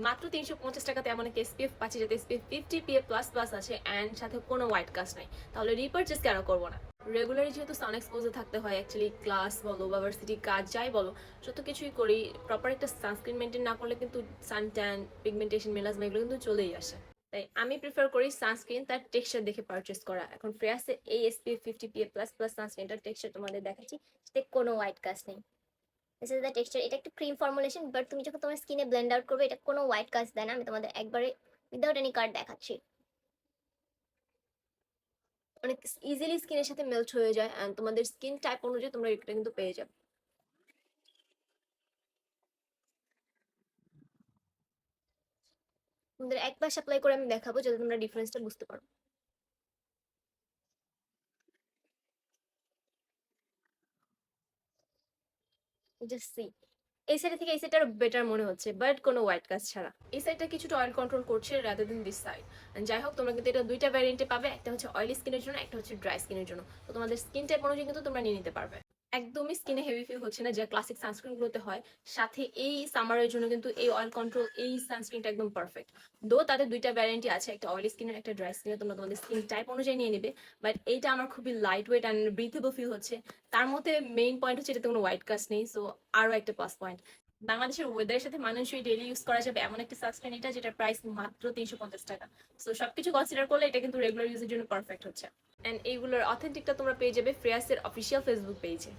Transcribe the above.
মাত্র 350 টাকাতে এমন একটা এসপিএফ পাচ্ছি যাতে এসপিএফ 50 PA++ আছে অ্যান্ড সাথে কোনো হোয়াইট কাস্ট নাই, তাহলে রিপারচেস কেন করবো না? রেগুলারই যেহেতু সান এক্সপোজে থাকতে হয়, অ্যাকচুয়ালি ক্লাস বলো বা ভার্সিটি কাজ যাই বলো, যত কিছুই করি, প্রপার একটা সানস্ক্রিন মেনটেন না করলে কিন্তু সান ট্যান, পিগমেন্টেশন, মেলাজমা এগুলো কিন্তু চলেই আসে। তাই আমি প্রিফার করি সানস্ক্রিন তার টেক্সচার দেখে পারচেস করা। এখন ফ্রেয়াসের এই এসপিএফ 50 PA++ সানস্ক্রিনটার টেক্সচার তোমাদের দেখাচ্ছি, সেটা কোনো হোয়াইট কাস্ট নেই। This is the texture. এটা একটু ক্রিম ফর্মুলেশন, বাট তুমি যখন তোমার স্কিনে ব্লেন্ড আউট করবে এটা কোনো হোয়াইট কাস্ট দেয় না। আমি তোমাদের একবারে উইদাউট এনি কার্ড দেখাচ্ছি। অনেক ইজিলি স্কিনের সাথে মেল্ট হয়ে যায় অ্যান্ড তোমাদের স্কিন টাইপ অনুযায়ী তোমরা এটা কিন্তু পেয়ে যাবে। তোমাদের একবার অ্যাপ্লাই করে আমি দেখাবো যাতে তোমরা ডিফারেন্সটা বুঝতে পারো। Just see. এই সাইড থেকে এই সাইডটা আরো বেটার মনে হচ্ছে, বাট কোনো হোয়াইট কাস্ট ছাড়া। এই সাইডটা কিছুটা অয়েল কন্ট্রোল করছে রাদার দেন দিস সাইড। যাই হোক, তোমরা কিন্তু এটা দুইটা ভ্যারিয়েন্টে পাবে, একটা হচ্ছে অয়েলি স্কিনের জন্য, একটা হচ্ছে ড্রাই স্কিনের জন্য। তো তোমাদের স্কিন টাইপ অনুযায়ী কিন্তু তোমরা নিয়ে নিতে পারবে। একদমই স্কিনে হেভি ফিল হচ্ছে না, যা ক্লাসিক সানস্ক্রিন গুলোতে হয়। সাথে এই সামারের জন্য কিন্তু এই অয়েল কন্ট্রোল এই সানস্ক্রিনটা একদম পারফেক্ট। দো তাদের দুইটা ভ্যারিয়েন্টই আছে, একটা অয়েলি স্কিনের একটা ড্রাই স্কিনের, তোমরা তোমাদের স্কিন টাইপ অনুযায়ী নিয়ে নেবে। বাট এইটা আমার খুবই লাইট ওয়েট অ্যান্ড ব্রিথেবল ফিল হচ্ছে। তার মধ্যে মেইন পয়েন্ট হচ্ছে এটাতে কোনো হোয়াইট কাস্ট নেই, সো আরও একটা প্লাস পয়েন্ট। বাংলাদেশের ওয়েদারের সাথে মানানসই ডেইলি ইউজ করা যাবে এমন একটা সানস্ক্রিন এটা, যেটার প্রাইস মাত্র 350 টাকা। সো সবকিছু কনসিডার করলে এটা কিন্তু রেগুলার ইউজের জন্য পারফেক্ট হচ্ছে। অ্যান্ড এইগুলোর অথেন্টিকটা তোমরা পেয়ে যাবে ফ্রেয়াসের অফিসিয়াল ফেসবুক পেজে।